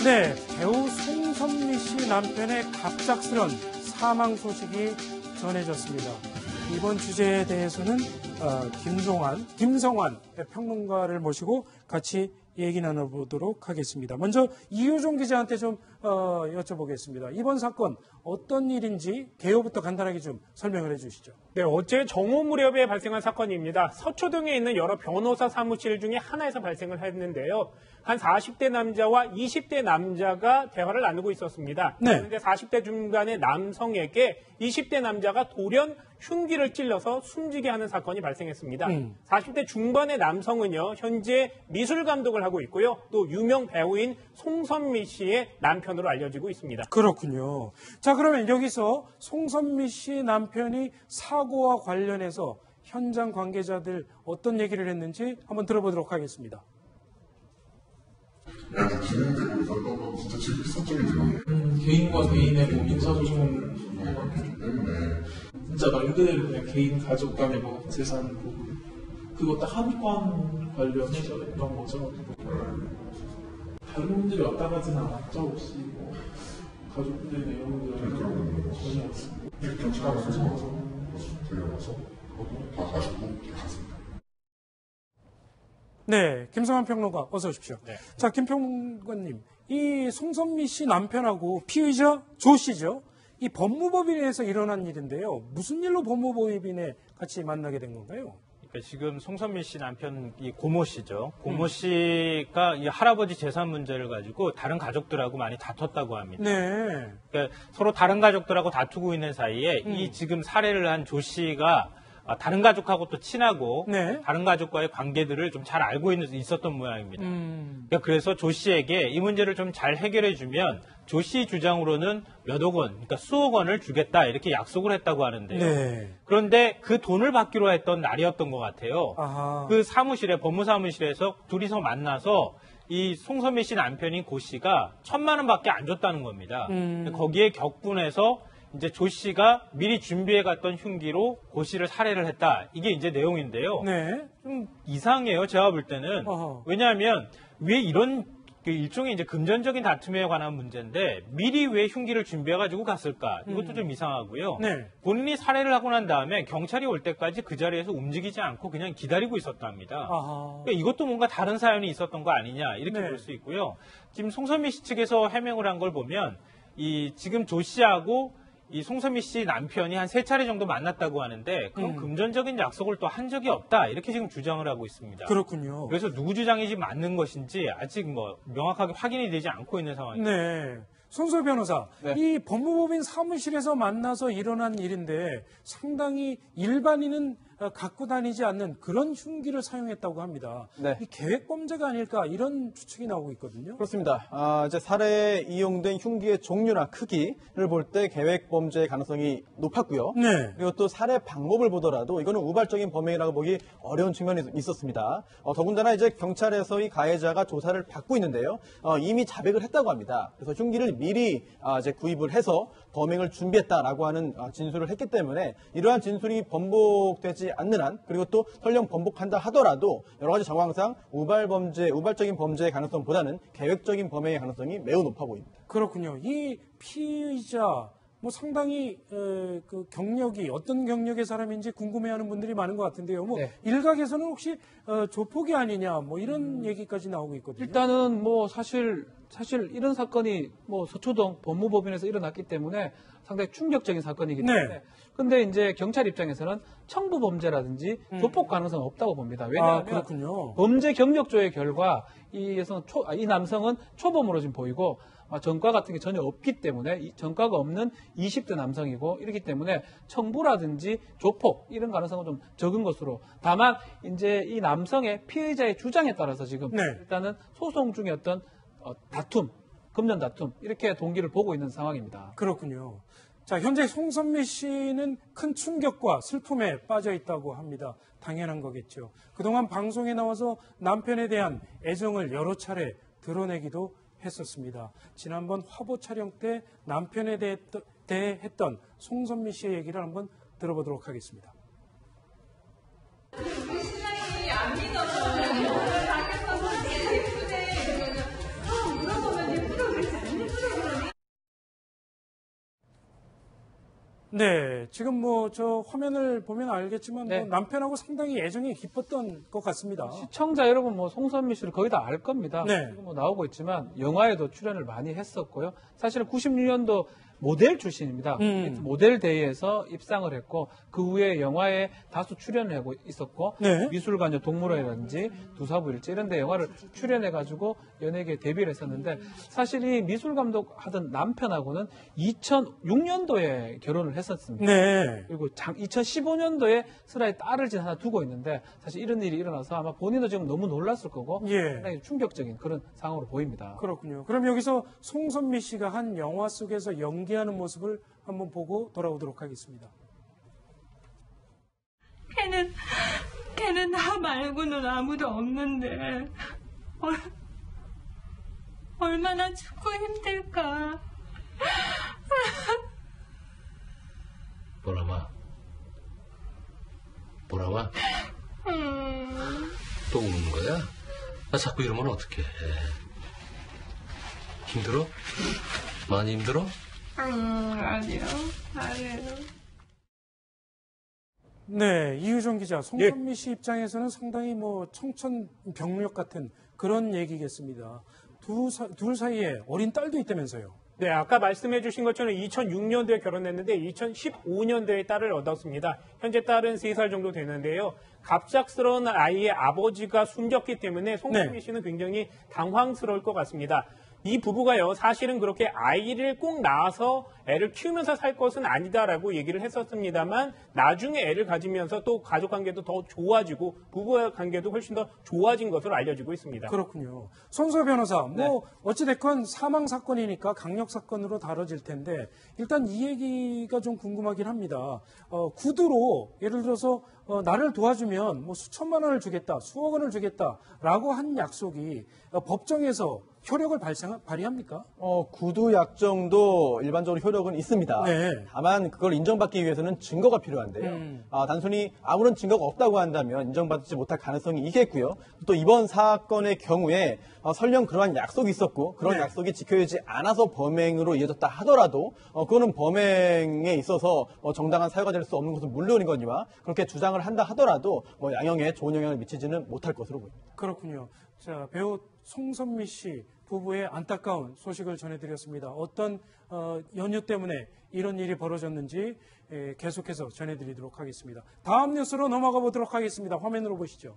네, 배우 송선미 씨 남편의 갑작스런 사망 소식이 전해졌습니다. 이번 주제에 대해서는 김성환 평론가를 모시고 같이 얘기 나눠보도록 하겠습니다. 먼저 이효종 기자한테 좀 여쭤보겠습니다. 이번 사건 어떤 일인지 개요부터 간단하게 좀 설명을 해주시죠. 네, 어제 정오 무렵에 발생한 사건입니다. 서초동에 있는 여러 변호사 사무실 중에 하나에서 발생을 했는데요. 한 40대 남자와 20대 남자가 대화를 나누고 있었습니다. 네. 그런데 40대 중반의 남성에게 20대 남자가 돌연 흉기를 찔러서 숨지게 하는 사건이 발생했습니다. 40대 중반의 남성은요, 현재 미술 감독을 하고 있고요. 또 유명 배우인 송선미 씨의 남편으로 알려지고 있습니다. 그렇군요. 자, 그러면 여기서 송선미 씨 남편이 사고와 관련해서 현장 관계자들 어떤 얘기를 했는지 한번 들어보도록 하겠습니다. 진행되고 있었던 건 진짜 직접적인 개인과 개인의 뭐 민사소송을 때문에 진짜 말대로 그냥 개인 가족 간의 뭐 재산 부분 그거 딱 한 건 관련해서 했던 거죠. 다른 분들이 왔다 가지는 않았죠. 혹시 뭐 가족분들 내용들은 전혀 없습니다. 경찰에서 데려와서 다 가지고 갔습니다. 네, 김성환 평론가 어서 오십시오. 네. 자, 김 평론가님, 이 송선미 씨 남편하고 피의자 조 씨죠. 이 법무법인에서 일어난 일인데요. 무슨 일로 법무법인에 같이 만나게 된 건가요? 그러니까 지금 송선미 씨 남편 이 고모 씨죠. 고모 씨가 이 할아버지 재산 문제를 가지고 다른 가족들하고 많이 다퉜다고 합니다. 네. 그러니까 서로 다른 가족들하고 다투고 있는 사이에 이 지금 살해를 한 조 씨가 다른 가족하고 또 친하고 네. 다른 가족과의 관계들을 좀 잘 알고 있었던 모양입니다. 그러니까 그래서 조 씨에게 이 문제를 좀 잘 해결해주면 조 씨 주장으로는 몇억 원, 그러니까 수억 원을 주겠다 이렇게 약속을 했다고 하는데요. 네. 그런데 그 돈을 받기로 했던 날이었던 것 같아요. 아하. 그 사무실에 법무사무실에서 둘이서 만나서 이 송선미 씨 남편인 고 씨가 1,000만 원밖에 안 줬다는 겁니다. 거기에 격분해서 이제 조 씨가 미리 준비해 갔던 흉기로 고 씨를 살해를 했다. 이게 이제 내용인데요. 네. 좀 이상해요. 제가 볼 때는. 어허. 왜냐하면 왜 이런 일종의 이제 금전적인 다툼에 관한 문제인데 미리 왜 흉기를 준비해가지고 갔을까? 이것도 좀 이상하고요. 네. 본인이 살해를 하고 난 다음에 경찰이 올 때까지 그 자리에서 움직이지 않고 그냥 기다리고 있었답니다. 아하. 그러니까 이것도 뭔가 다른 사연이 있었던 거 아니냐 이렇게 네. 볼 수 있고요. 지금 송선미 씨 측에서 해명을 한 걸 보면 이 지금 조 씨하고 이 송선미 씨 남편이 한 3차례 정도 만났다고 하는데 그건 금전적인 약속을 또 한 적이 없다 이렇게 지금 주장을 하고 있습니다. 그렇군요. 그래서 누구 주장이 지금 맞는 것인지 아직 뭐 명확하게 확인이 되지 않고 있는 상황입니다. 네. 손소 변호사, 네. 이 법무법인 사무실에서 만나서 일어난 일인데 상당히 일반인은 갖고 다니지 않는 그런 흉기를 사용했다고 합니다. 네. 이 계획범죄가 아닐까 이런 추측이 나오고 있거든요. 그렇습니다. 이제 살해에 이용된 흉기의 종류나 크기를 볼 때 계획 범죄의 가능성이 높았고요. 네. 그리고 또 살해 방법을 보더라도 이거는 우발적인 범행이라고 보기 어려운 측면이 있었습니다. 더군다나 이제 경찰에서 이 가해자가 조사를 받고 있는데요. 이미 자백을 했다고 합니다. 그래서 흉기를 미리 이제 구입을 해서 범행을 준비했다라고 하는 진술을 했기 때문에 이러한 진술이 번복되지 않는 한 그리고 또 설령 번복한다 하더라도 여러 가지 정황상 우발적인 범죄의 가능성보다는 계획적인 범행의 가능성이 매우 높아 보입니다. 그렇군요. 이 피의자 뭐 상당히 그 경력이 어떤 경력의 사람인지 궁금해하는 분들이 많은 것 같은데요. 뭐 네. 일각에서는 혹시 조폭이 아니냐 뭐 이런 얘기까지 나오고 있거든요. 일단은 뭐 사실 이런 사건이 뭐 서초동 법무법인에서 일어났기 때문에 상당히 충격적인 사건이기 때문에. 네. 근데 이제 경찰 입장에서는 청부 범죄라든지 조폭 가능성은 없다고 봅니다. 왜냐하면 그렇군요. 범죄 경력조의 결과 이 남성은 초범으로 지금 보이고 전과 같은 게 전혀 없기 때문에 전과가 없는 20대 남성이고 이렇기 때문에 청부라든지 조폭 이런 가능성은 좀 적은 것으로 다만 이제 이 남성의 피해자의 주장에 따라서 지금 네. 일단은 소송 중에 어떤 다툼, 금전 다툼 이렇게 동기를 보고 있는 상황입니다. 그렇군요. 자, 현재 송선미 씨는 큰 충격과 슬픔에 빠져 있다고 합니다. 당연한 거겠죠. 그동안 방송에 나와서 남편에 대한 애정을 여러 차례 드러내기도 했었습니다. 지난번 화보 촬영 때 남편에 대해 했던 송선미 씨의 얘기를 한번 들어보도록 하겠습니다. 신랑이 안 믿어서 자기가 물어보면 예쁘다고 네, 지금 뭐 저 화면을 보면 알겠지만 네. 뭐 남편하고 상당히 애정이 깊었던 것 같습니다. 시청자 여러분 뭐 송선미 씨를 거의 다 알 겁니다. 네. 지금 뭐 나오고 있지만 영화에도 출연을 많이 했었고요. 사실은 96년도 모델 출신입니다. 모델 대회에서 입상을 했고 그 후에 영화에 다수 출연을 하고 있었고 네. 미술관여 동물원이라든지 두사부일지 이런 데 영화를 출연해가지고 연예계에 데뷔를 했었는데 사실 이 미술감독 하던 남편하고는 2006년도에 결혼을 했었습니다. 네. 그리고 2015년도에 슬아의 딸을 지금 하나 두고 있는데 사실 이런 일이 일어나서 아마 본인도 지금 너무 놀랐을 거고 예. 상당히 충격적인 그런 상황으로 보입니다. 그렇군요. 그럼 여기서 송선미 씨가 한 영화 속에서 연기하는 모습을 한번 보고 돌아오도록 하겠습니다. 걔는 나 말고는 아무도 없는데 얼마나 죽고 힘들까. 보람아, 또 우는 거야? 아, 자꾸 이러면 어떡해. 힘들어? 많이 힘들어? 아니요. 네, 이유정 기자, 송선미 씨 입장에서는 상당히 뭐 청천벽력 같은 그런 얘기겠습니다. 둘 사이에 어린 딸도 있다면서요. 네, 아까 말씀해 주신 것처럼 2006년도에 결혼했는데 2015년도에 딸을 얻었습니다. 현재 딸은 3살 정도 되는데요. 갑작스러운 아이의 아버지가 숨졌기 때문에 송선미 씨는 굉장히 당황스러울 것 같습니다. 이 부부가요, 사실은 그렇게 아이를 꼭 낳아서 애를 키우면서 살 것은 아니다라고 얘기를 했었습니다만 나중에 애를 가지면서 또 가족 관계도 더 좋아지고 부부 관계도 훨씬 더 좋아진 것으로 알려지고 있습니다. 그렇군요. 손소 변호사, 뭐 어찌됐건 사망 사건이니까 강력 사건으로 다뤄질 텐데 일단 이 얘기가 좀 궁금하긴 합니다. 구두로 예를 들어서 나를 도와주면 뭐 수천만 원을 주겠다, 수억 원을 주겠다라고 한 약속이 법정에서 효력을 발휘합니까? 구두 약정도 일반적으로 효력은 있습니다. 네. 다만 그걸 인정받기 위해서는 증거가 필요한데요. 단순히 아무런 증거가 없다고 한다면 인정받지 못할 가능성이 있겠고요. 또 이번 사건의 경우에 설령 그러한 약속이 있었고 그런 약속이 지켜지지 않아서 범행으로 이어졌다 하더라도 그거는 범행에 있어서 정당한 사유가 될 수 없는 것은 물론이거니와 그렇게 주장을 한다 하더라도 양형에 좋은 영향을 미치지는 못할 것으로 보입니다. 그렇군요. 자, 배우 송선미 씨 부부의 안타까운 소식을 전해드렸습니다. 어떤 연유 때문에 이런 일이 벌어졌는지 계속해서 전해드리도록 하겠습니다. 다음 뉴스로 넘어가 보도록 하겠습니다. 화면으로 보시죠.